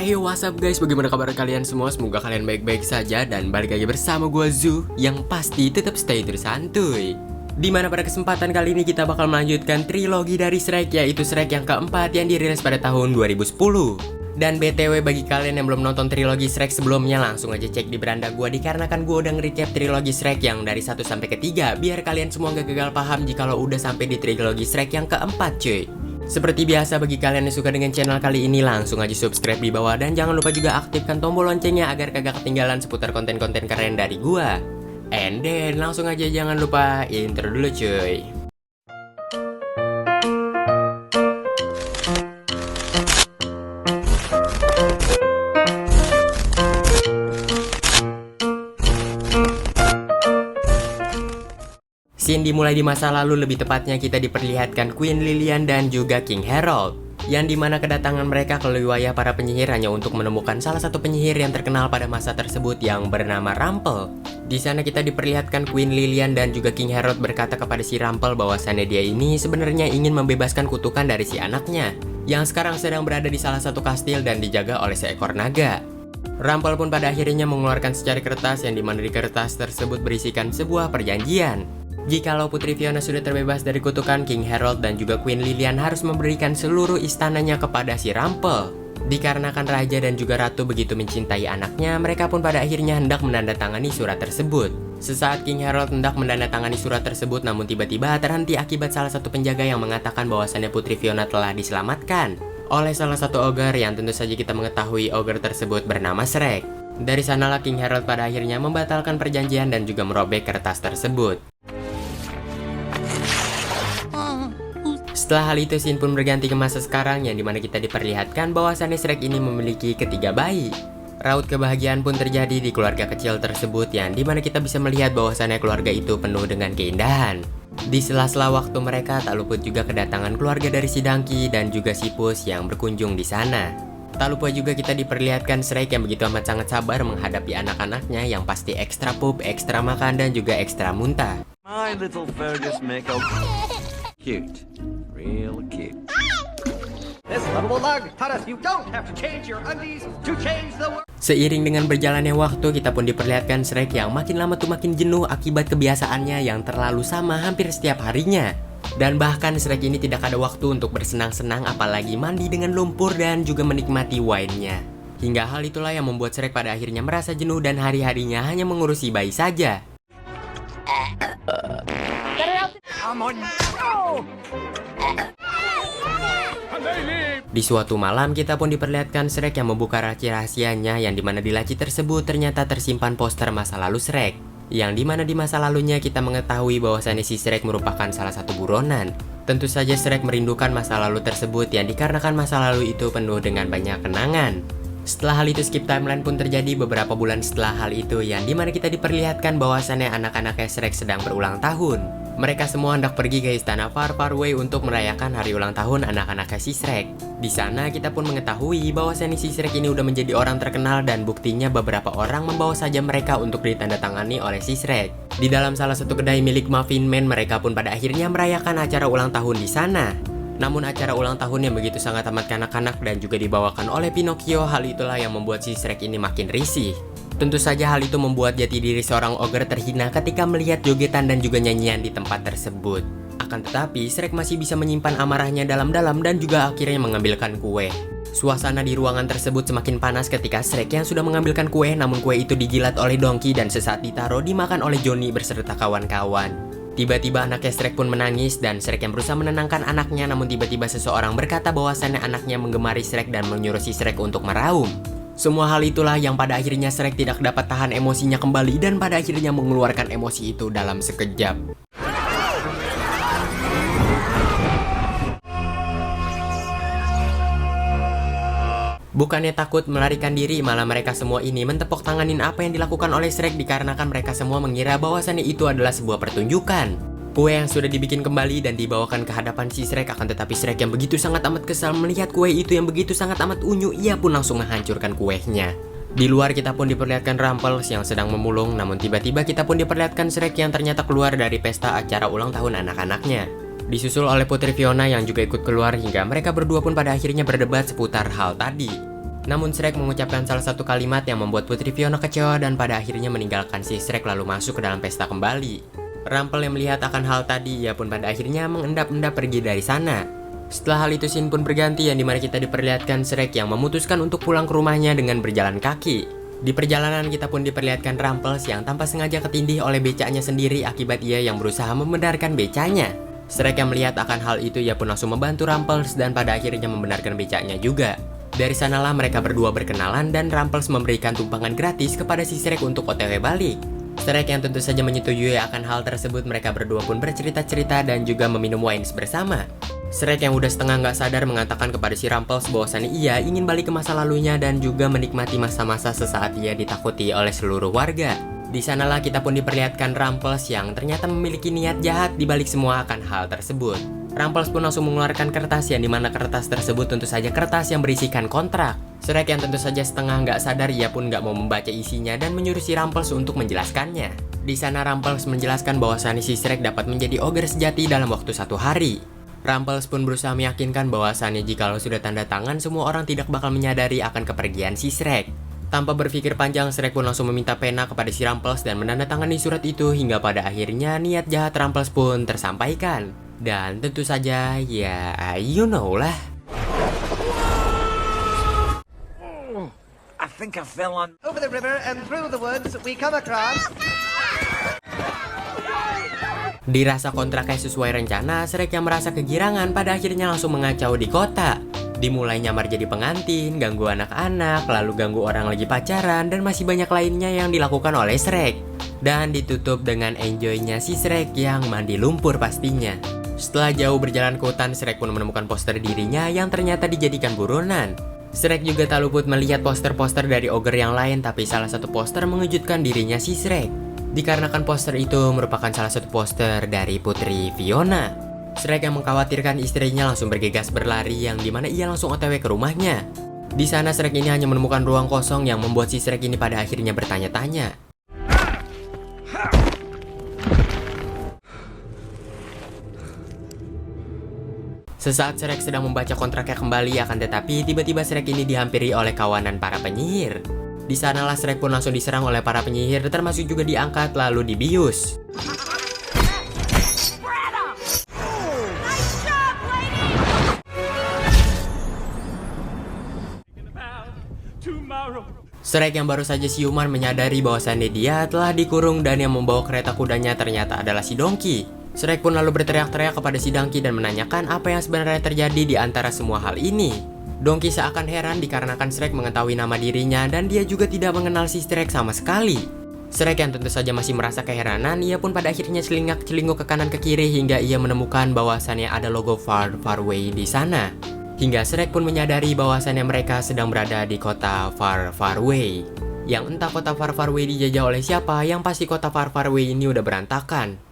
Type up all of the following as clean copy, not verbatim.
Hey what's up guys, bagaimana kabar kalian semua? Semoga kalian baik-baik saja dan balik lagi bersama gue Zu, yang pasti tetap stay terus santuy. Dimana pada kesempatan kali ini kita bakal melanjutkan trilogi dari Shrek, yaitu Shrek yang keempat yang dirilis pada tahun 2010. Dan BTW bagi kalian yang belum nonton trilogi Shrek sebelumnya, langsung aja cek di beranda gue, dikarenakan gue udah nge-recap trilogi Shrek yang dari 1 sampai ke 3, biar kalian semua gak gagal paham jikalau udah sampai di trilogi Shrek yang keempat cuy. Seperti biasa, bagi kalian yang suka dengan channel kali ini, langsung aja subscribe di bawah dan jangan lupa juga aktifkan tombol loncengnya agar kagak ketinggalan seputar konten-konten keren dari gua. And then langsung aja jangan lupa intro dulu cuy. Scene dimulai di masa lalu, lebih tepatnya kita diperlihatkan Queen Lilian dan juga King Harold, yang dimana kedatangan mereka ke wilayah para penyihir hanya untuk menemukan salah satu penyihir yang terkenal pada masa tersebut yang bernama Rumple. Di sana kita diperlihatkan Queen Lilian dan juga King Harold berkata kepada si Rumple bahwasannya dia ini sebenarnya ingin membebaskan kutukan dari si anaknya, yang sekarang sedang berada di salah satu kastil dan dijaga oleh seekor naga. Rumple pun pada akhirnya mengeluarkan secari kertas yang dimana di kertas tersebut berisikan sebuah perjanjian. Jikalau Putri Fiona sudah terbebas dari kutukan, King Harold dan juga Queen Lilian harus memberikan seluruh istananya kepada si Rumple. Dikarenakan raja dan juga ratu begitu mencintai anaknya, mereka pun pada akhirnya hendak menandatangani surat tersebut. Sesaat King Harold hendak menandatangani surat tersebut, namun tiba-tiba terhenti akibat salah satu penjaga yang mengatakan bahwasannya Putri Fiona telah diselamatkan oleh salah satu ogre yang tentu saja kita mengetahui ogre tersebut bernama Shrek. Dari sanalah King Harold pada akhirnya membatalkan perjanjian dan juga merobek kertas tersebut. Setelah hal itu, scene pun berganti ke masa sekarang yang dimana kita diperlihatkan bahwasannya Shrek ini memiliki ketiga bayi. Raut kebahagiaan pun terjadi di keluarga kecil tersebut yang dimana kita bisa melihat bahwasannya keluarga itu penuh dengan keindahan. Di sela-sela waktu mereka tak luput juga kedatangan keluarga dari si Donkey dan juga si Puss yang berkunjung di sana. Tak lupa juga kita diperlihatkan Shrek yang begitu amat sangat sabar menghadapi anak-anaknya yang pasti ekstra pup, ekstra makan dan juga ekstra muntah. My little Fergus Mako. Cute. Real cute. This lovable lug taught us you don't have to change your undies to change the world. Seiring dengan berjalannya waktu, kita pun diperlihatkan Shrek yang makin lama tuh makin jenuh akibat kebiasaannya yang terlalu sama hampir setiap harinya. Dan bahkan Shrek ini tidak ada waktu untuk bersenang-senang, apalagi mandi dengan lumpur dan juga menikmati wine-nya. Hingga hal itulah yang membuat Shrek pada akhirnya merasa jenuh dan hari-harinya hanya mengurusi bayi saja. Di suatu malam kita pun diperlihatkan Shrek yang membuka rahasia-rahasianya, yang dimana di laci tersebut ternyata tersimpan poster masa lalu Shrek, yang dimana di masa lalunya kita mengetahui bahwasannya si Shrek merupakan salah satu buronan. Tentu saja Shrek merindukan masa lalu tersebut yang dikarenakan masa lalu itu penuh dengan banyak kenangan. Setelah hal itu, skip timeline pun terjadi beberapa bulan setelah hal itu, yang dimana kita diperlihatkan bahwasannya anak-anaknya Shrek sedang berulang tahun. Mereka semua hendak pergi ke istana Far Far Away untuk merayakan hari ulang tahun anak-anaknya si Shrek. Di sana kita pun mengetahui bahwasannya si Shrek ini udah menjadi orang terkenal, dan buktinya beberapa orang membawa saja mereka untuk ditandatangani oleh si Shrek. Di dalam salah satu kedai milik Muffin Man, mereka pun pada akhirnya merayakan acara ulang tahun di sana. Namun acara ulang tahun yang begitu sangat amat kanak-kanak dan juga dibawakan oleh Pinocchio, hal itulah yang membuat si Shrek ini makin risih. Tentu saja hal itu membuat jati diri seorang ogre terhina ketika melihat jogetan dan juga nyanyian di tempat tersebut. Akan tetapi Shrek masih bisa menyimpan amarahnya dalam-dalam dan juga akhirnya mengambilkan kue. Suasana di ruangan tersebut semakin panas ketika Shrek yang sudah mengambilkan kue, namun kue itu dijilat oleh Donkey dan sesaat ditaruh dimakan oleh Johnny berserta kawan-kawan. Tiba-tiba anaknya Shrek pun menangis dan Shrek yang berusaha menenangkan anaknya, namun tiba-tiba seseorang berkata bahwasannya anaknya menggemari Shrek dan menyuruh si Shrek untuk meraung. Semua hal itulah yang pada akhirnya Shrek tidak dapat tahan emosinya kembali dan pada akhirnya mengeluarkan emosi itu dalam sekejap. Bukannya takut melarikan diri, malah mereka semua ini mentepuk tanganin apa yang dilakukan oleh Shrek dikarenakan mereka semua mengira bahwasannya itu adalah sebuah pertunjukan. Kue yang sudah dibikin kembali dan dibawakan ke hadapan si Shrek, akan tetapi Shrek yang begitu sangat amat kesal melihat kue itu yang begitu sangat amat unyu, ia pun langsung menghancurkan kuenya. Di luar kita pun diperlihatkan Rumple yang sedang memulung, namun tiba-tiba kita pun diperlihatkan Shrek yang ternyata keluar dari pesta acara ulang tahun anak-anaknya. Disusul oleh Putri Fiona yang juga ikut keluar, hingga mereka berdua pun pada akhirnya berdebat seputar hal tadi. Namun Shrek mengucapkan salah satu kalimat yang membuat Putri Fiona kecewa dan pada akhirnya meninggalkan si Shrek lalu masuk ke dalam pesta kembali. Rumple yang melihat akan hal tadi, ia pun pada akhirnya mengendap-endap pergi dari sana. Setelah hal itu scene pun berganti yang dimana kita diperlihatkan Shrek yang memutuskan untuk pulang ke rumahnya dengan berjalan kaki. Di perjalanan kita pun diperlihatkan Rumple yang tanpa sengaja ketindih oleh becaknya sendiri akibat ia yang berusaha membenarkan becaknya. Shrek yang melihat akan hal itu ia pun langsung membantu Rumple dan pada akhirnya membenarkan becaknya juga. Dari sanalah mereka berdua berkenalan dan Rumple memberikan tumpangan gratis kepada si Shrek untuk OTW balik. Shrek yang tentu saja menyetujui akan hal tersebut, mereka berdua pun bercerita-cerita dan juga meminum wine bersama. Shrek yang udah setengah nggak sadar mengatakan kepada si Rumple bahwasannya ia ingin balik ke masa lalunya dan juga menikmati masa-masa sesaat ia ditakuti oleh seluruh warga. Di sanalah kita pun diperlihatkan Rumple yang ternyata memiliki niat jahat di balik semua akan hal tersebut. Rumple pun langsung mengeluarkan kertas yang dimana kertas tersebut tentu saja kertas yang berisikan kontrak. Shrek yang tentu saja setengah nggak sadar ia pun nggak mau membaca isinya dan menyuruh si Rumple untuk menjelaskannya. Di sana Rumple menjelaskan bahwasannya si Shrek dapat menjadi ogre sejati dalam waktu 1 hari. Rumple pun berusaha meyakinkan bahwasannya jikalau sudah tanda tangan semua orang tidak bakal menyadari akan kepergian si Shrek. Tanpa berpikir panjang, Shrek pun langsung meminta pena kepada si Rumple dan menandatangani surat itu hingga pada akhirnya niat jahat Rumple pun tersampaikan. Dan tentu saja, ya you know lah. I think I fell on... Over the river and through the woods we come across... Dirasa kontraknya sesuai rencana, Shrek yang merasa kegirangan pada akhirnya langsung mengacau di kota. Dimulai nyamar jadi pengantin, ganggu anak-anak, lalu ganggu orang lagi pacaran, dan masih banyak lainnya yang dilakukan oleh Shrek. Dan ditutup dengan enjoynya si Shrek yang mandi lumpur pastinya. Setelah jauh berjalan ke hutan, Shrek pun menemukan poster dirinya yang ternyata dijadikan buronan. Shrek juga tak luput melihat poster-poster dari ogre yang lain, tapi salah satu poster mengejutkan dirinya si Shrek. Dikarenakan poster itu merupakan salah satu poster dari Putri Fiona. Shrek yang mengkhawatirkan istrinya langsung bergegas berlari yang dimana ia langsung OTW ke rumahnya. Di sana Shrek ini hanya menemukan ruang kosong yang membuat si Shrek ini pada akhirnya bertanya-tanya. Sesaat Shrek sedang membaca kontraknya kembali, akan tetapi tiba-tiba Shrek ini dihampiri oleh kawanan para penyihir. Di sanalah Shrek pun langsung diserang oleh para penyihir, termasuk juga diangkat lalu dibius. Shrek yang baru saja siuman menyadari bahwasannya dia telah dikurung dan yang membawa kereta kudanya ternyata adalah si Donkey. Shrek pun lalu berteriak-teriak kepada si Donkey dan menanyakan apa yang sebenarnya terjadi di antara semua hal ini. Donkey seakan heran dikarenakan Shrek mengetahui nama dirinya dan dia juga tidak mengenal si Shrek sama sekali. Shrek yang tentu saja masih merasa keheranan, ia pun pada akhirnya celingak-celinguk ke kanan ke kiri hingga ia menemukan bahwasannya ada logo Far Far Away di sana. Hingga Shrek pun menyadari bahwasannya mereka sedang berada di kota Far Far Away. Yang entah kota Far Far Away dijajah oleh siapa, yang pasti kota Far Far Away ini udah berantakan.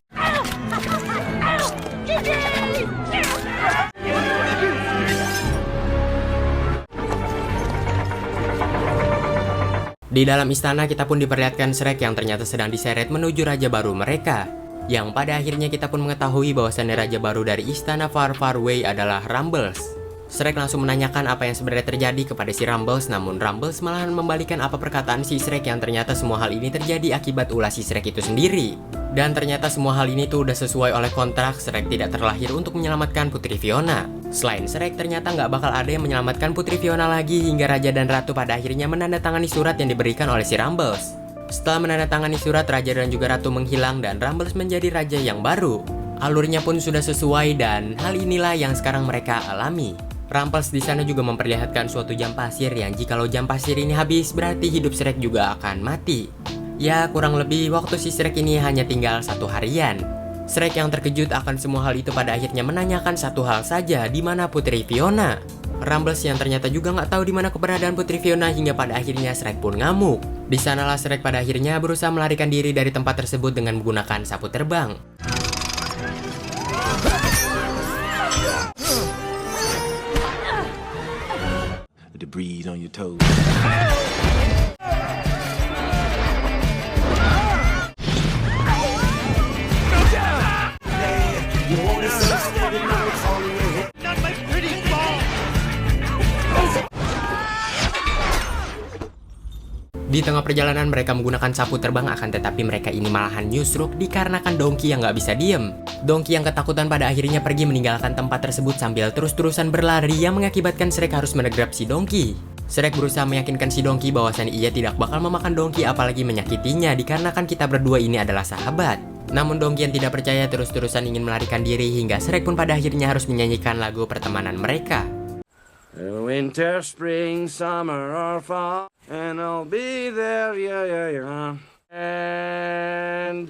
Di dalam istana kita pun diperlihatkan Shrek yang ternyata sedang diseret menuju raja baru mereka. Yang pada akhirnya kita pun mengetahui bahwasannya raja baru dari istana Far Far Away adalah Rumbles. Shrek langsung menanyakan apa yang sebenarnya terjadi kepada si Rumbles, namun Rumbles malahan membalikan apa perkataan si Shrek yang ternyata semua hal ini terjadi akibat ulah si Shrek itu sendiri. Dan ternyata semua hal ini tuh udah sesuai oleh kontrak, Shrek tidak terlahir untuk menyelamatkan Putri Fiona. Selain Shrek, ternyata nggak bakal ada yang menyelamatkan Putri Fiona lagi hingga Raja dan Ratu pada akhirnya menandatangani surat yang diberikan oleh si Rumbles. Setelah menandatangani surat, Raja dan juga Ratu menghilang dan Rumbles menjadi raja yang baru. Alurnya pun sudah sesuai dan hal inilah yang sekarang mereka alami. Rumbles di sana juga memperlihatkan suatu jam pasir yang jikalau jam pasir ini habis berarti hidup Shrek juga akan mati. Ya kurang lebih waktu si Shrek ini hanya tinggal 1 harian. Shrek yang terkejut akan semua hal itu pada akhirnya menanyakan satu hal saja, di mana Putri Fiona. Rumbles yang ternyata juga nggak tahu di mana keberadaan Putri Fiona hingga pada akhirnya Shrek pun ngamuk. Di sanalah Shrek pada akhirnya berusaha melarikan diri dari tempat tersebut dengan menggunakan sapu terbang. Debris on your toes. Di tengah perjalanan mereka menggunakan sapu terbang, akan tetapi mereka ini malahan nyusruk dikarenakan Donkey yang nggak bisa diem. Donkey yang ketakutan pada akhirnya pergi meninggalkan tempat tersebut sambil terus-terusan berlari yang mengakibatkan Shrek harus menegrap si Donkey. Shrek berusaha meyakinkan si Donkey bahwasannya ia tidak bakal memakan Donkey apalagi menyakitinya dikarenakan kita berdua ini adalah sahabat. Namun Donkey yang tidak percaya terus-terusan ingin melarikan diri hingga Shrek pun pada akhirnya harus menyanyikan lagu pertemanan mereka. Winter, spring, summer, or fall, and I'll be there, yeah. And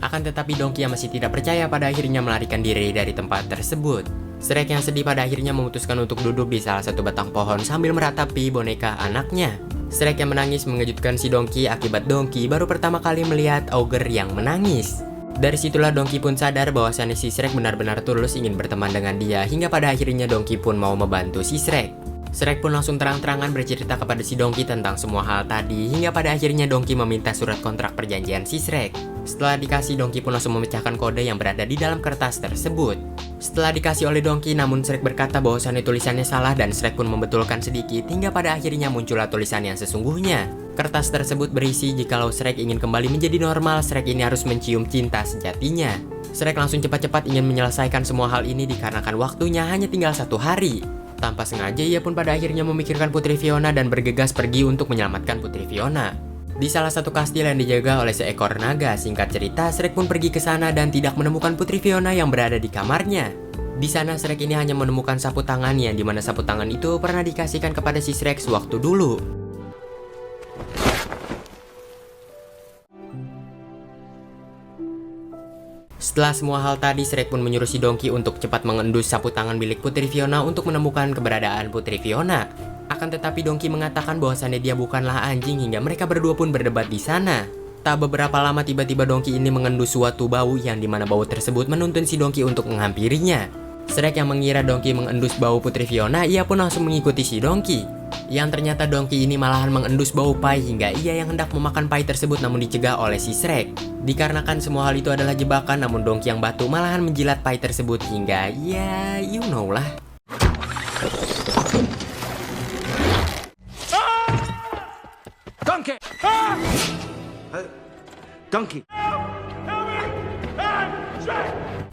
Akan tetapi Donkey yang masih tidak percaya pada akhirnya melarikan diri dari tempat tersebut. Shrek yang sedih pada akhirnya memutuskan untuk duduk di salah satu batang pohon sambil meratapi boneka anaknya. Shrek yang menangis mengejutkan si Donkey akibat Donkey baru pertama kali melihat ogre yang menangis. Dari situlah Donkey pun sadar bahwasannya si Shrek benar-benar tulus ingin berteman dengan dia hingga pada akhirnya Donkey pun mau membantu si Shrek. Shrek pun langsung terang-terangan bercerita kepada si Donkey tentang semua hal tadi hingga pada akhirnya Donkey meminta surat kontrak perjanjian si Shrek. Setelah dikasih, Donkey pun langsung memecahkan kode yang berada di dalam kertas tersebut. Setelah dikasih oleh Donkey, namun Shrek berkata bahwasannya tulisannya salah dan Shrek pun membetulkan sedikit hingga pada akhirnya muncullah tulisan yang sesungguhnya. Kertas tersebut berisi jikalau Shrek ingin kembali menjadi normal, Shrek ini harus mencium cinta sejatinya. Shrek langsung cepat-cepat ingin menyelesaikan semua hal ini dikarenakan waktunya hanya tinggal 1 hari. Tanpa sengaja ia pun pada akhirnya memikirkan Putri Fiona dan bergegas pergi untuk menyelamatkan Putri Fiona. Di salah satu kastil yang dijaga oleh seekor naga, singkat cerita Shrek pun pergi ke sana dan tidak menemukan Putri Fiona yang berada di kamarnya. Di sana Shrek ini hanya menemukan sapu tangan yang dimana sapu tangan itu pernah dikasihkan kepada si Shrek sewaktu dulu. Setelah semua hal tadi, Shrek pun menyuruh si Donkey untuk cepat mengendus sapu tangan milik Putri Fiona untuk menemukan keberadaan Putri Fiona. Akan tetapi Donkey mengatakan bahwasannya dia bukanlah anjing hingga mereka berdua pun berdebat di sana. Tak beberapa lama tiba-tiba Donkey ini mengendus suatu bau yang dimana bau tersebut menuntun si Donkey untuk menghampirinya. Shrek yang mengira Donkey mengendus bau Putri Fiona, ia pun langsung mengikuti si Donkey. Yang ternyata Donkey ini malahan mengendus bau pai hingga ia yang hendak memakan pai tersebut namun dicegah oleh si Shrek. Dikarenakan semua hal itu adalah jebakan, namun Donkey yang batu malahan menjilat pai tersebut hingga ya you know lah. Donkey! Donkey!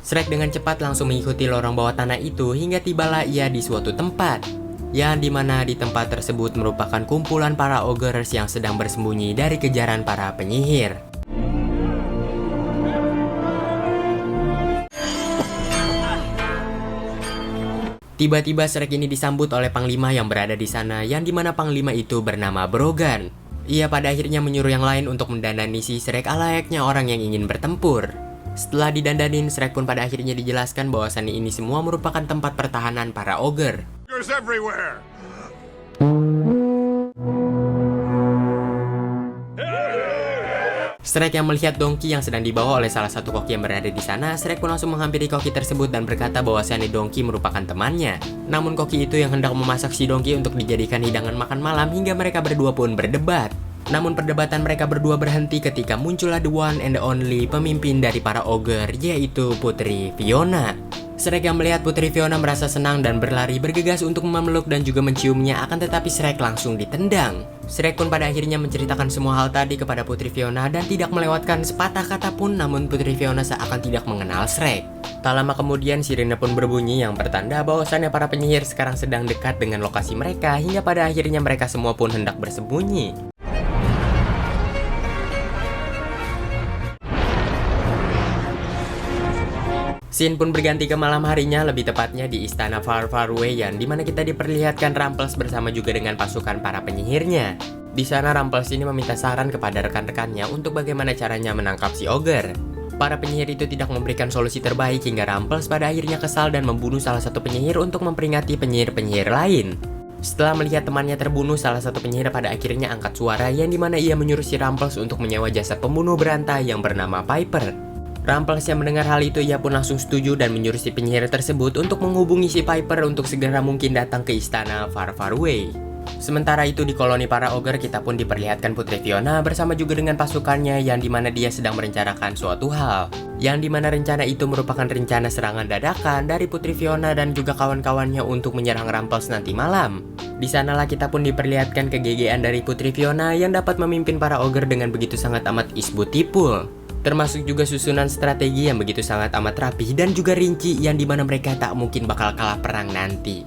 Shrek dengan cepat langsung mengikuti lorong bawah tanah itu hingga tibalah ia di suatu tempat. Yang dimana di tempat tersebut merupakan kumpulan para ogres yang sedang bersembunyi dari kejaran para penyihir. Tiba-tiba Shrek ini disambut oleh Panglima yang berada di sana, yang dimana Panglima itu bernama Brogan. Ia pada akhirnya menyuruh yang lain untuk mendandani si Shrek layaknya orang yang ingin bertempur. Setelah didandanin, Shrek pun pada akhirnya dijelaskan bahwasannya ini semua merupakan tempat pertahanan para ogre. Everywhere. Shrek yang melihat Donkey yang sedang dibawa oleh salah satu koki yang berada di sana, Shrek pun langsung menghampiri koki tersebut dan berkata bahwasannya Donkey merupakan temannya. Namun koki itu yang hendak memasak si Donkey untuk dijadikan hidangan makan malam hingga mereka berdua pun berdebat. Namun perdebatan mereka berdua berhenti ketika muncullah the one and the only pemimpin dari para ogre, yaitu Putri Fiona. Shrek yang melihat Putri Fiona merasa senang dan berlari bergegas untuk memeluk dan juga menciumnya, akan tetapi Shrek langsung ditendang. Shrek pun pada akhirnya menceritakan semua hal tadi kepada Putri Fiona dan tidak melewatkan sepatah kata pun, namun Putri Fiona seakan tidak mengenal Shrek. Tak lama kemudian sirine pun berbunyi yang pertanda bahwasannya para penyihir sekarang sedang dekat dengan lokasi mereka hingga pada akhirnya mereka semua pun hendak bersembunyi. Scene pun berganti ke malam harinya, lebih tepatnya di istana Far Far Away yang dimana kita diperlihatkan Rumples bersama juga dengan pasukan para penyihirnya. Di sana Rumples ini meminta saran kepada rekan-rekannya untuk bagaimana caranya menangkap si ogre. Para penyihir itu tidak memberikan solusi terbaik hingga Rumples pada akhirnya kesal dan membunuh salah satu penyihir untuk memperingati penyihir-penyihir lain. Setelah melihat temannya terbunuh, salah satu penyihir pada akhirnya angkat suara yang dimana ia menyuruh si Rumples untuk menyewa jasa pembunuh berantai yang bernama Piper. Rumples yang mendengar hal itu, ia pun langsung setuju dan menyuruh si penyihir tersebut untuk menghubungi si Piper untuk segera mungkin datang ke istana Far Far Away. Sementara itu di koloni para ogre kita pun diperlihatkan Putri Fiona bersama juga dengan pasukannya yang dimana dia sedang merencanakan suatu hal. Yang dimana rencana itu merupakan rencana serangan dadakan dari Putri Fiona dan juga kawan-kawannya untuk menyerang Rumples nanti malam. Di sanalah kita pun diperlihatkan kegegean dari Putri Fiona yang dapat memimpin para ogre dengan begitu sangat amat isbutipul. Termasuk juga susunan strategi yang begitu sangat amat rapih dan juga rinci yang dimana mereka tak mungkin bakal kalah perang nanti.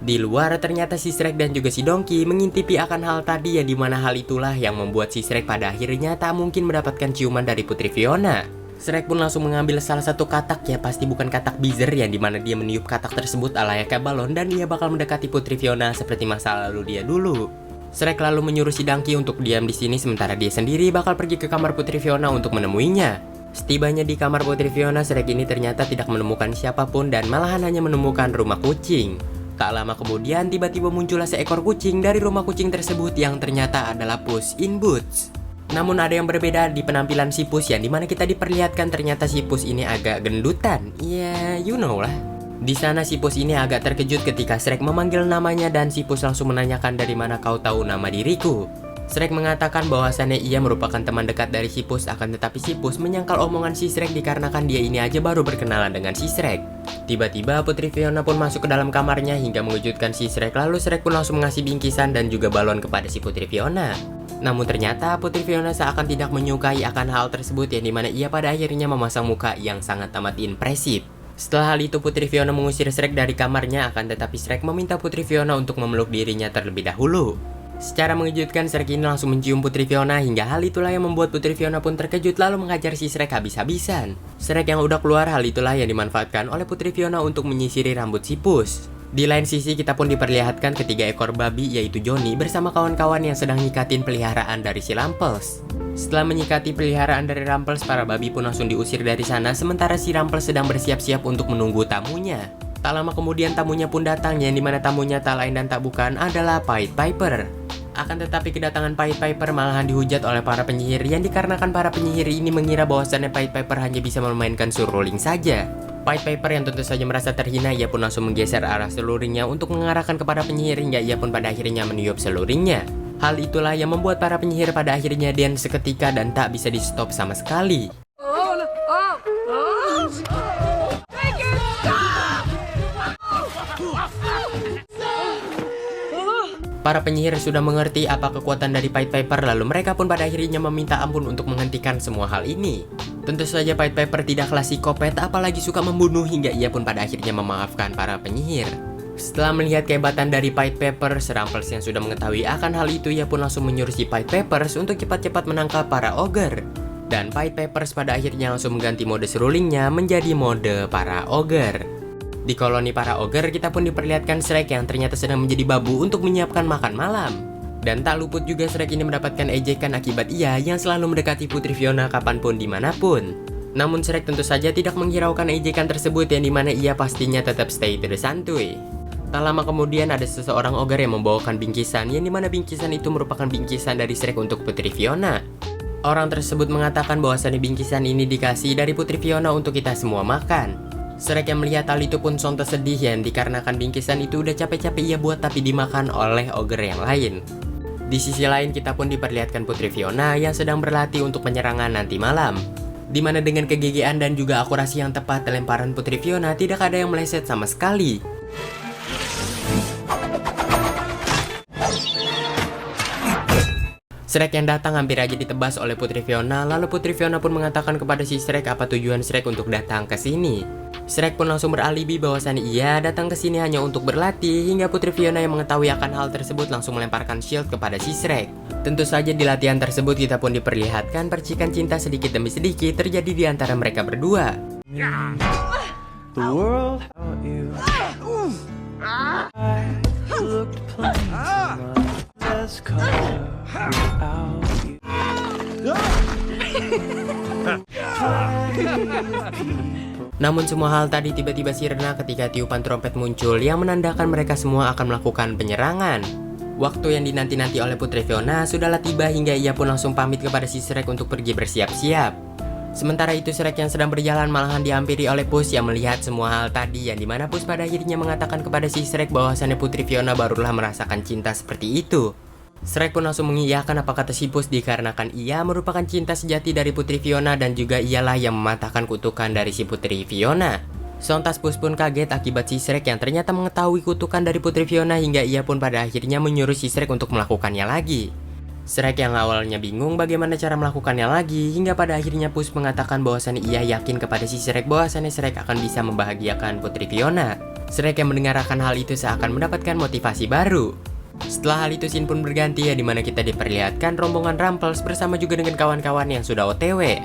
Di luar ternyata si Shrek dan juga si Donkey mengintipi akan hal tadi yang dimana hal itulah yang membuat si Shrek pada akhirnya tak mungkin mendapatkan ciuman dari Putri Fiona. Shrek pun langsung mengambil salah satu katak, ya pasti bukan katak Beezer, yang dimana dia meniup katak tersebut layaknya balon dan dia bakal mendekati Putri Fiona seperti masa lalu dia dulu. Shrek lalu menyuruh si Donkey untuk diam di sini sementara dia sendiri bakal pergi ke kamar Putri Fiona untuk menemuinya. Setibanya di kamar Putri Fiona, Shrek ini ternyata tidak menemukan siapapun dan malahan hanya menemukan rumah kucing. Tak lama kemudian tiba-tiba muncullah seekor kucing dari rumah kucing tersebut yang ternyata adalah Puss in Boots. Namun ada yang berbeda di penampilan si Puss yang dimana kita diperlihatkan ternyata si Puss ini agak gendutan. Ya, you know lah. Di sana si Puss ini agak terkejut ketika Shrek memanggil namanya dan si Puss langsung menanyakan dari mana kau tahu nama diriku. Shrek mengatakan bahwasannya ia merupakan teman dekat dari si Puss, akan tetapi si Puss menyangkal omongan si Shrek dikarenakan dia ini aja baru berkenalan dengan si Shrek. Tiba-tiba Putri Fiona pun masuk ke dalam kamarnya hingga mengejutkan si Shrek, lalu Shrek pun langsung mengasih bingkisan dan juga balon kepada si Putri Fiona. Namun ternyata Putri Fiona seakan tidak menyukai akan hal tersebut yang dimana ia pada akhirnya memasang muka yang sangat amat impresif. Setelah hal itu Putri Fiona mengusir Shrek dari kamarnya, akan tetapi Shrek meminta Putri Fiona untuk memeluk dirinya terlebih dahulu. Secara mengejutkan Shrek ini langsung mencium Putri Fiona hingga hal itulah yang membuat Putri Fiona pun terkejut lalu menghajar si Shrek habis-habisan. Shrek yang udah keluar, hal itulah yang dimanfaatkan oleh Putri Fiona untuk menyisiri rambut si Puss. Di lain sisi kita pun diperlihatkan ketiga ekor babi yaitu Johnny bersama kawan-kawan yang sedang nyikatin peliharaan dari si Rumples. Setelah menyikati peliharaan dari Rumples, para babi pun langsung diusir dari sana sementara si Rumples sedang bersiap-siap untuk menunggu tamunya. Tak lama kemudian tamunya pun datang yang dimana tamunya tak lain dan tak bukan adalah Pied Piper. Akan tetapi kedatangan Pied Piper malahan dihujat oleh para penyihir yang dikarenakan para penyihir ini mengira bahwasannya Pied Piper hanya bisa memainkan seruling saja. Pied Piper yang tentu saja merasa terhina, ia pun langsung menggeser arah seluringnya untuk mengarahkan kepada penyihir hingga ia pun pada akhirnya meniup seluringnya. Hal itulah yang membuat para penyihir pada akhirnya diam seketika dan tak bisa di stop sama sekali. Para penyihir sudah mengerti apa kekuatan dari Pied Piper, lalu mereka pun pada akhirnya meminta ampun untuk menghentikan semua hal ini. Tentu saja Pied Piper tidaklah psikopat, apalagi suka membunuh, hingga ia pun pada akhirnya memaafkan para penyihir. Setelah melihat kehebatan dari Pied Piper, Rumples yang sudah mengetahui akan hal itu, ia pun langsung menyuruh si Pied Pipers untuk cepat-cepat menangkap para ogre. Dan Pied Pipers pada akhirnya langsung mengganti mode serulingnya menjadi mode para ogre. Di koloni para ogre kita pun diperlihatkan Shrek yang ternyata sedang menjadi babu untuk menyiapkan makan malam. Dan tak luput juga Shrek ini mendapatkan ejekan akibat ia yang selalu mendekati Putri Fiona kapanpun dimanapun. Namun Shrek tentu saja tidak menghiraukan ejekan tersebut yang dimana ia pastinya tetap stay to the santuy. Tak lama kemudian ada seseorang ogre yang membawakan bingkisan yang dimana bingkisan itu merupakan bingkisan dari Shrek untuk Putri Fiona. Orang tersebut mengatakan bahwasannya bingkisan ini dikasih dari Putri Fiona untuk kita semua makan. Shrek yang melihat hal itu pun sontak sedih ya, dikarenakan bingkisan itu udah capek-capek ia buat tapi dimakan oleh ogre yang lain. Di sisi lain kita pun diperlihatkan Putri Fiona yang sedang berlatih untuk penyerangan nanti malam. Dimana dengan kegigihan dan juga akurasi yang tepat, lemparan Putri Fiona tidak ada yang meleset sama sekali. Shrek yang datang hampir aja ditebas oleh Putri Fiona, lalu Putri Fiona pun mengatakan kepada si Shrek apa tujuan Shrek untuk datang ke sini. Shrek pun langsung beralibi bahwasannya ia datang ke sini hanya untuk berlatih, hingga Putri Fiona yang mengetahui akan hal tersebut langsung melemparkan shield kepada si Shrek. Tentu saja di latihan tersebut kita pun diperlihatkan percikan cinta sedikit demi sedikit terjadi di antara mereka berdua. The world without you. I looked plain as color without you. Namun semua hal tadi tiba-tiba sirna ketika tiupan trompet muncul yang menandakan mereka semua akan melakukan penyerangan. Waktu yang dinanti-nanti oleh Putri Fiona sudahlah tiba hingga ia pun langsung pamit kepada si Shrek untuk pergi bersiap-siap. Sementara itu Shrek yang sedang berjalan malahan dihampiri oleh Puss yang melihat semua hal tadi, yang dimana Puss pada akhirnya mengatakan kepada si Shrek bahwasannya Putri Fiona barulah merasakan cinta seperti itu. Shrek pun langsung mengiyakan apa kata si Puss dikarenakan ia merupakan cinta sejati dari Putri Fiona dan juga ialah yang mematahkan kutukan dari si Putri Fiona. Sontas Puss pun kaget akibat si Shrek yang ternyata mengetahui kutukan dari Putri Fiona hingga ia pun pada akhirnya menyuruh si Shrek untuk melakukannya lagi. Shrek yang awalnya bingung bagaimana cara melakukannya lagi hingga pada akhirnya Puss mengatakan bahwasannya ia yakin kepada si Shrek bahwasannya Shrek akan bisa membahagiakan Putri Fiona. Shrek yang mendengarkan hal itu seakan mendapatkan motivasi baru. Setelah hal itu scene pun berganti ya, dimana kita diperlihatkan rombongan Rumples bersama juga dengan kawan-kawan yang sudah OTW.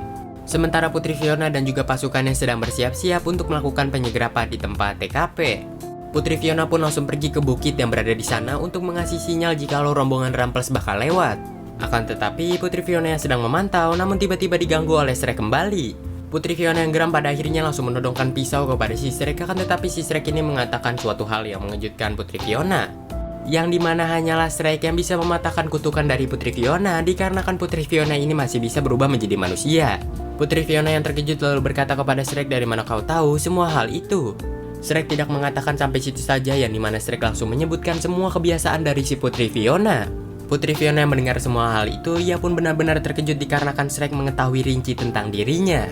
Sementara Putri Fiona dan juga pasukannya sedang bersiap-siap untuk melakukan penyegerapan di tempat TKP. Putri Fiona pun langsung pergi ke bukit yang berada di sana untuk mengasih sinyal jikalau rombongan Rumples bakal lewat. Akan tetapi Putri Fiona yang sedang memantau namun tiba-tiba diganggu oleh Shrek kembali. Putri Fiona yang geram pada akhirnya langsung menodongkan pisau kepada si Shrek, akan tetapi si Shrek ini mengatakan suatu hal yang mengejutkan Putri Fiona. Yang dimana hanyalah Shrek yang bisa mematahkan kutukan dari Putri Fiona dikarenakan Putri Fiona ini masih bisa berubah menjadi manusia. Putri Fiona yang terkejut lalu berkata kepada Shrek, dari mana kau tahu semua hal itu? Shrek tidak mengatakan sampai situ saja, yang dimana Shrek langsung menyebutkan semua kebiasaan dari si Putri Fiona. Putri Fiona yang mendengar semua hal itu, ia pun benar-benar terkejut dikarenakan Shrek mengetahui rinci tentang dirinya.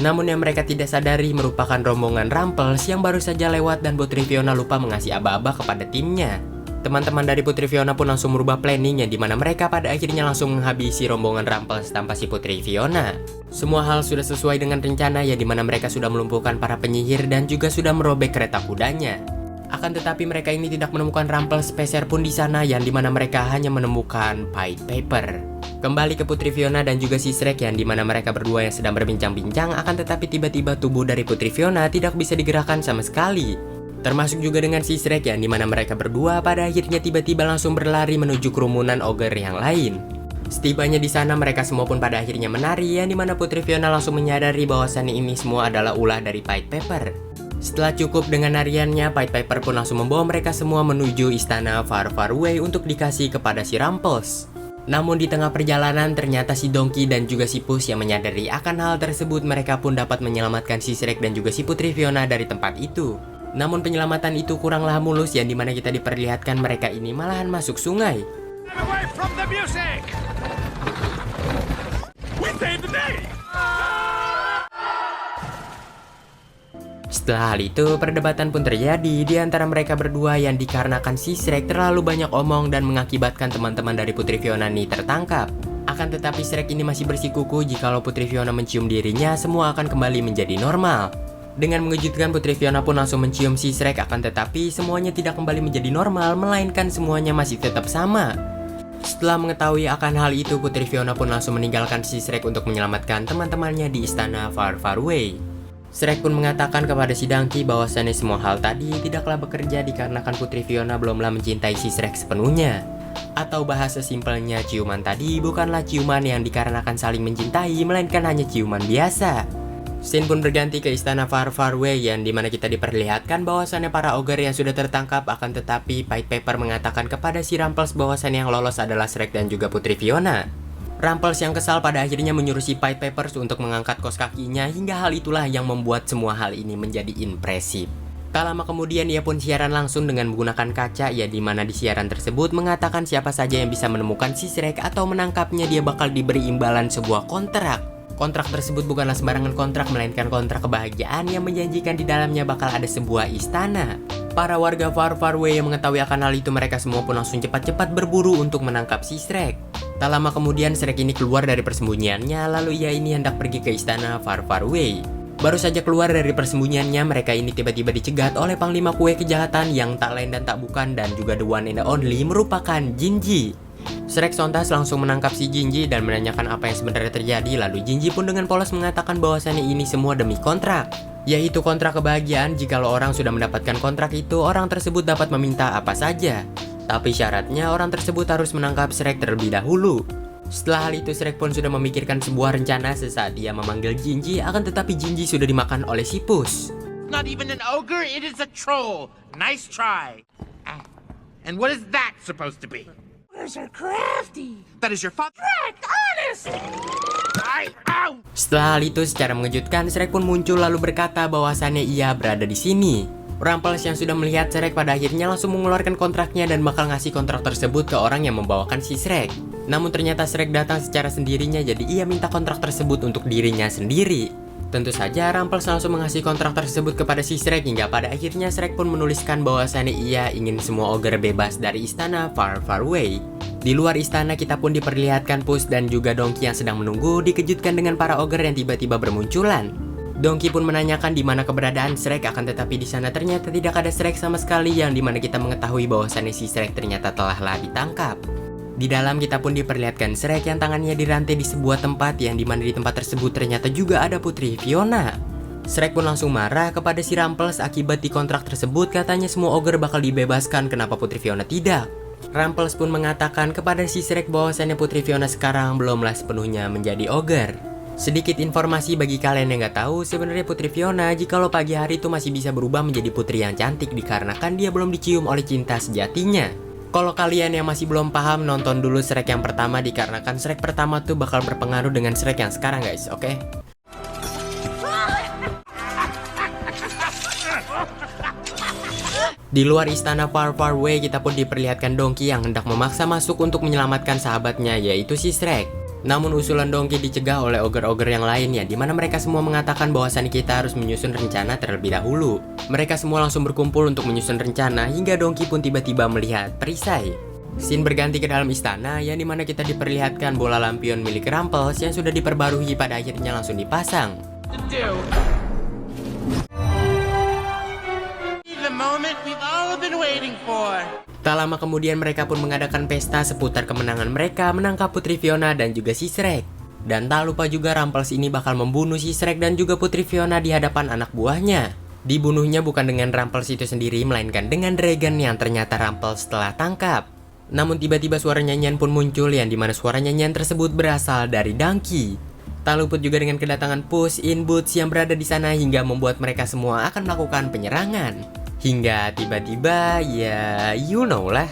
Namun yang mereka tidak sadari merupakan rombongan Rumples yang baru saja lewat dan Putri Fiona lupa mengasih aba-aba kepada timnya. Teman-teman dari Putri Fiona pun langsung merubah planning, yang dimana mereka pada akhirnya langsung menghabisi rombongan Rumples tanpa si Putri Fiona. Semua hal sudah sesuai dengan rencana, ya dimana mereka sudah melumpuhkan para penyihir dan juga sudah merobek kereta kudanya. Akan tetapi mereka ini tidak menemukan Rumples speser pun di sana, yang dimana mereka hanya menemukan Pied Piper. Kembali ke Putri Fiona dan juga si Shrek, yang dimana mereka berdua yang sedang berbincang-bincang, akan tetapi tiba-tiba tubuh dari Putri Fiona tidak bisa digerakkan sama sekali. Termasuk juga dengan si Shrek, yang dimana mereka berdua pada akhirnya tiba-tiba langsung berlari menuju kerumunan ogre yang lain. Setibanya di sana mereka semua pun pada akhirnya menari, yang dimana Putri Fiona langsung menyadari bahwasannya ini semua adalah ulah dari Pied Piper. Setelah cukup dengan nariannya, Pied Piper pun langsung membawa mereka semua menuju istana Far Far Away untuk dikasih kepada si Rumples. Namun di tengah perjalanan ternyata si Donkey dan juga si Puss yang menyadari akan hal tersebut, mereka pun dapat menyelamatkan si Shrek dan juga si Putri Fiona dari tempat itu. Namun penyelamatan itu kuranglah mulus, yang dimana kita diperlihatkan mereka ini malahan masuk sungai. Away from the music! We saved the day! Setelah hal itu, perdebatan pun terjadi di antara mereka berdua, yang dikarenakan si Shrek terlalu banyak omong dan mengakibatkan teman-teman dari Putri Fiona ini tertangkap. Akan tetapi Shrek ini masih bersikukuh jikalau Putri Fiona mencium dirinya, semua akan kembali menjadi normal. Dengan mengejutkan, Putri Fiona pun langsung mencium si Shrek, akan tetapi semuanya tidak kembali menjadi normal, melainkan semuanya masih tetap sama. Setelah mengetahui akan hal itu, Putri Fiona pun langsung meninggalkan si Shrek untuk menyelamatkan teman-temannya di istana Far Far Away. Shrek pun mengatakan kepada si Donkey bahwasannya semua hal tadi tidaklah bekerja dikarenakan Putri Fiona belumlah mencintai si Shrek sepenuhnya. Atau bahasa simpelnya, ciuman tadi bukanlah ciuman yang dikarenakan saling mencintai, melainkan hanya ciuman biasa. Scene pun berganti ke istana Far Far Away, yang dimana kita diperlihatkan bahwasannya para ogre yang sudah tertangkap, akan tetapi Pied Piper mengatakan kepada si Rumples bahwasannya yang lolos adalah Shrek dan juga Putri Fiona. Rumples yang kesal pada akhirnya menyuruh si Pied Piper untuk mengangkat kos kakinya, hingga hal itulah yang membuat semua hal ini menjadi impresif. Tak lama kemudian ia pun siaran langsung dengan menggunakan kaca, ya dimana di siaran tersebut mengatakan siapa saja yang bisa menemukan si Shrek atau menangkapnya dia bakal diberi imbalan sebuah kontrak. Kontrak tersebut bukanlah sembarangan kontrak, melainkan kontrak kebahagiaan yang menjanjikan di dalamnya bakal ada sebuah istana. Para warga Far Far Away yang mengetahui akan hal itu, mereka semua pun langsung cepat-cepat berburu untuk menangkap si Shrek. Tak lama kemudian Shrek ini keluar dari persembunyiannya, lalu ia ini hendak pergi ke istana Far Far Away. Baru saja keluar dari persembunyiannya, mereka ini tiba-tiba dicegat oleh Panglima Kue Kejahatan yang tak lain dan tak bukan dan juga the one and only merupakan Jinji. Shrek sontas langsung menangkap si Jinji dan menanyakan apa yang sebenarnya terjadi, lalu Jinji pun dengan polos mengatakan bahwasannya ini semua demi kontrak, yaitu kontrak kebahagiaan. Jikalau orang sudah mendapatkan kontrak itu, orang tersebut dapat meminta apa saja. Tapi syaratnya orang tersebut harus menangkap Shrek terlebih dahulu. Setelah hal itu Shrek pun sudah memikirkan sebuah rencana sesaat dia memanggil Jinji, akan tetapi Jinji sudah dimakan oleh si Puss. Not even an ogre, it is a troll. Nice try. And what is that supposed to be? ogres are crafty. That is your father. Correct, honest. Ow! Setelah hal itu secara mengejutkan, Shrek pun muncul lalu berkata bahwasannya ia berada di sini. Rumples yang sudah melihat Shrek pada akhirnya langsung mengeluarkan kontraknya dan bakal ngasih kontrak tersebut ke orang yang membawakan si Shrek. Namun ternyata Shrek datang secara sendirinya, jadi ia minta kontrak tersebut untuk dirinya sendiri. Tentu saja Rumples langsung mengasih kontrak tersebut kepada si Shrek hingga pada akhirnya Shrek pun menuliskan bahwasannya ia ingin semua ogre bebas dari istana Far Far Away. Di luar istana kita pun diperlihatkan Puss dan juga Donkey yang sedang menunggu dikejutkan dengan para ogre yang tiba-tiba bermunculan. Donkey pun menanyakan di mana keberadaan Shrek, akan tetapi di sana ternyata tidak ada Shrek sama sekali, yang dimana kita mengetahui bahwasannya si Shrek ternyata telahlah ditangkap. Di dalam kita pun diperlihatkan Shrek yang tangannya dirantai di sebuah tempat, yang dimana di tempat tersebut ternyata juga ada Putri Fiona. Shrek pun langsung marah kepada si Rumples akibat di kontrak tersebut katanya semua ogre bakal dibebaskan, kenapa Putri Fiona tidak? Rumples pun mengatakan kepada si Shrek bahwasannya Putri Fiona sekarang belumlah sepenuhnya menjadi ogre. Sedikit informasi bagi kalian yang nggak tahu, sebenarnya Putri Fiona jikalau pagi hari itu masih bisa berubah menjadi putri yang cantik dikarenakan dia belum dicium oleh cinta sejatinya. Kalau kalian yang masih belum paham, nonton dulu Shrek yang pertama dikarenakan Shrek pertama tuh bakal berpengaruh dengan Shrek yang sekarang guys, oke? Di luar istana Far Far Away kita pun diperlihatkan Donkey yang hendak memaksa masuk untuk menyelamatkan sahabatnya yaitu si Shrek. Namun usulan Donkey dicegah oleh ogre-ogre yang lainnya, di mana mereka semua mengatakan bahwasannya kita harus menyusun rencana terlebih dahulu. Mereka semua langsung berkumpul untuk menyusun rencana hingga Donkey pun tiba-tiba melihat perisai. Scene berganti ke dalam istana, yang dimana kita diperlihatkan bola lampion milik Rumples yang sudah diperbarui pada akhirnya langsung dipasang. The moment we've all been waiting for. Tak lama kemudian mereka pun mengadakan pesta seputar kemenangan mereka menangkap Putri Fiona dan juga si Shrek. Dan tak lupa juga Rumples ini bakal membunuh si Shrek dan juga Putri Fiona di hadapan anak buahnya. Dibunuhnya bukan dengan Rumples itu sendiri, melainkan dengan dragon yang ternyata Rumples telah tangkap. Namun tiba-tiba suara nyanyian pun muncul, yang dimana suara nyanyian tersebut berasal dari Donkey. Tak luput juga dengan kedatangan Puss in Boots yang berada di sana hingga membuat mereka semua akan melakukan penyerangan. Hingga tiba-tiba ya you know lah.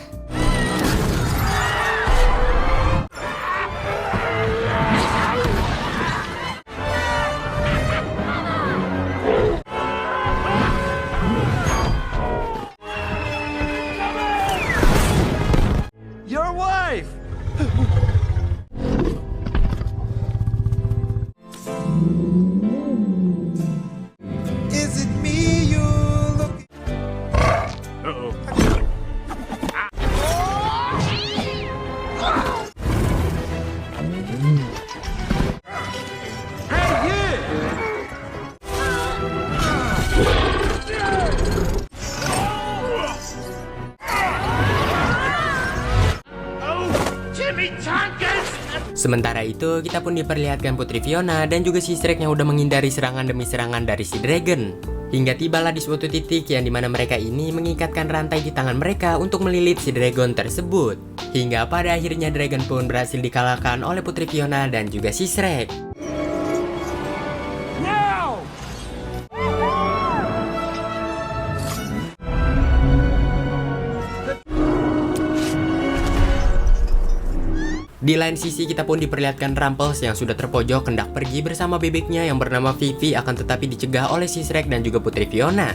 Your wife! Is it me you're looking? Jimmy Tompkins! Sementara itu kita pun diperlihatkan Putri Fiona dan juga si Shrek yang udah menghindari serangan demi serangan dari si dragon. Hingga tibalah di suatu titik yang dimana mereka ini mengikatkan rantai di tangan mereka untuk melilit si dragon tersebut. Hingga pada akhirnya dragon pun berhasil dikalahkan oleh Putri Fiona dan juga si Shrek. Di lain sisi kita pun diperlihatkan Rumples yang sudah terpojok hendak pergi bersama bebeknya yang bernama Vivi, akan tetapi dicegah oleh si Shrek dan juga Putri Fiona.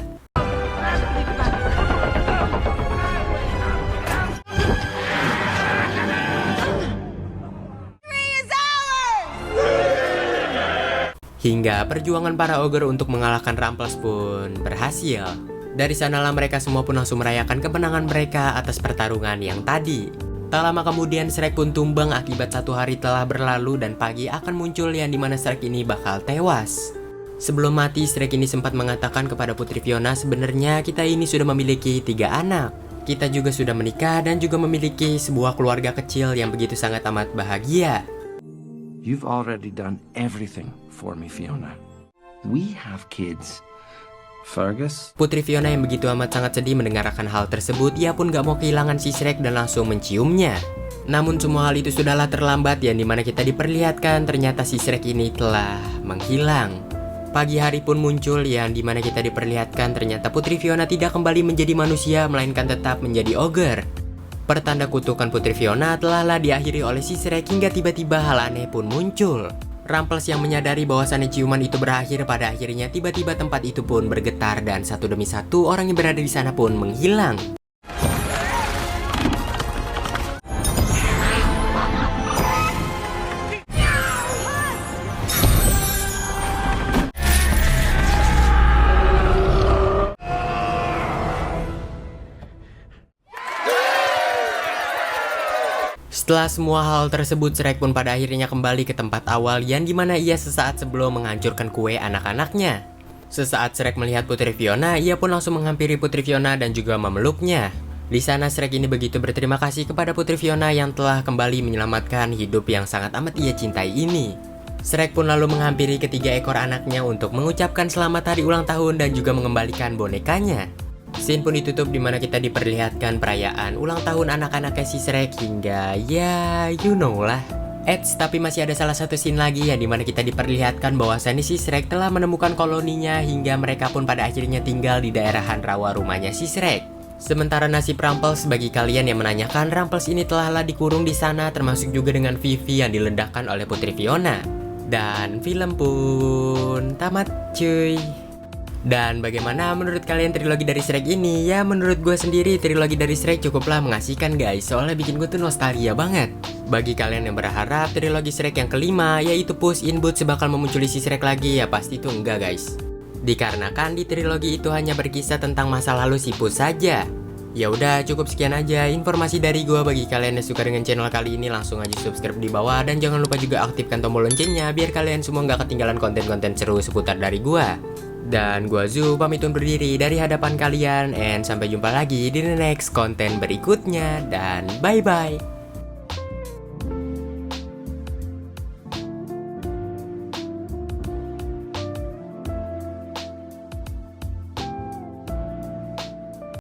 Hingga perjuangan para ogre untuk mengalahkan Rumples pun berhasil. Dari sanalah mereka semua pun langsung merayakan kemenangan mereka atas pertarungan yang tadi. Tak lama kemudian Shrek pun tumbang akibat satu hari telah berlalu dan pagi akan muncul yang dimana Shrek ini bakal tewas. Sebelum mati Shrek ini sempat mengatakan kepada Putri Fiona, sebenarnya kita ini sudah memiliki 3 anak. Kita juga sudah menikah dan juga memiliki sebuah keluarga kecil yang begitu sangat amat bahagia. You've already done everything for me, Fiona. We have kids. Fergus? Putri Fiona yang begitu amat sangat sedih mendengarkan hal tersebut, ia pun gak mau kehilangan si Shrek dan langsung menciumnya. Namun semua hal itu sudahlah terlambat, yang dimana kita diperlihatkan ternyata si Shrek ini telah menghilang. Pagi hari pun muncul yang dimana kita diperlihatkan ternyata Putri Fiona tidak kembali menjadi manusia, melainkan tetap menjadi ogre. Pertanda kutukan Putri Fiona telahlah diakhiri oleh si Shrek hingga tiba-tiba hal aneh pun muncul. Rumples yang menyadari bahwasannya ciuman itu berakhir pada akhirnya tiba-tiba tempat itu pun bergetar dan satu demi satu orang yang berada di sana pun menghilang. Setelah semua hal tersebut, Shrek pun pada akhirnya kembali ke tempat awal yang dimana ia sesaat sebelum menghancurkan kue anak-anaknya. Sesaat Shrek melihat Putri Fiona, ia pun langsung menghampiri Putri Fiona dan juga memeluknya. Di sana Shrek ini begitu berterima kasih kepada Putri Fiona yang telah kembali menyelamatkan hidup yang sangat amat ia cintai ini. Shrek pun lalu menghampiri ketiga ekor anaknya untuk mengucapkan selamat hari ulang tahun dan juga mengembalikan bonekanya. Scene pun ditutup dimana kita diperlihatkan perayaan ulang tahun anak-anaknya si Shrek hingga ya you know lah. Tapi masih ada salah satu scene lagi yang dimana kita diperlihatkan bahwasannya si Shrek telah menemukan koloninya hingga mereka pun pada akhirnya tinggal di daerahan rawa rumahnya si Shrek. Sementara nasib Rumples, bagi kalian yang menanyakan, Rumples ini telahlah dikurung di sana termasuk juga dengan Vivi yang diledakkan oleh Putri Fiona. Dan film pun tamat cuy. Dan bagaimana menurut kalian trilogi dari Shrek ini? Ya menurut gue sendiri trilogi dari Shrek cukuplah mengasihkan guys, soalnya bikin gue tuh nostalgia banget. Bagi kalian yang berharap trilogi Shrek yang kelima yaitu Puss in Boots bakal memunculi si Shrek lagi, ya pasti itu enggak guys. Dikarenakan di trilogi itu hanya berkisah tentang masa lalu si Puss saja. Ya udah cukup sekian aja informasi dari gua. Bagi kalian yang suka dengan channel kali ini langsung aja subscribe di bawah dan jangan lupa juga aktifkan tombol loncengnya biar kalian semua nggak ketinggalan konten-konten seru seputar dari gua. Dan gua Zu pamit undur diri dari hadapan kalian and sampai jumpa lagi di the next konten berikutnya dan bye bye.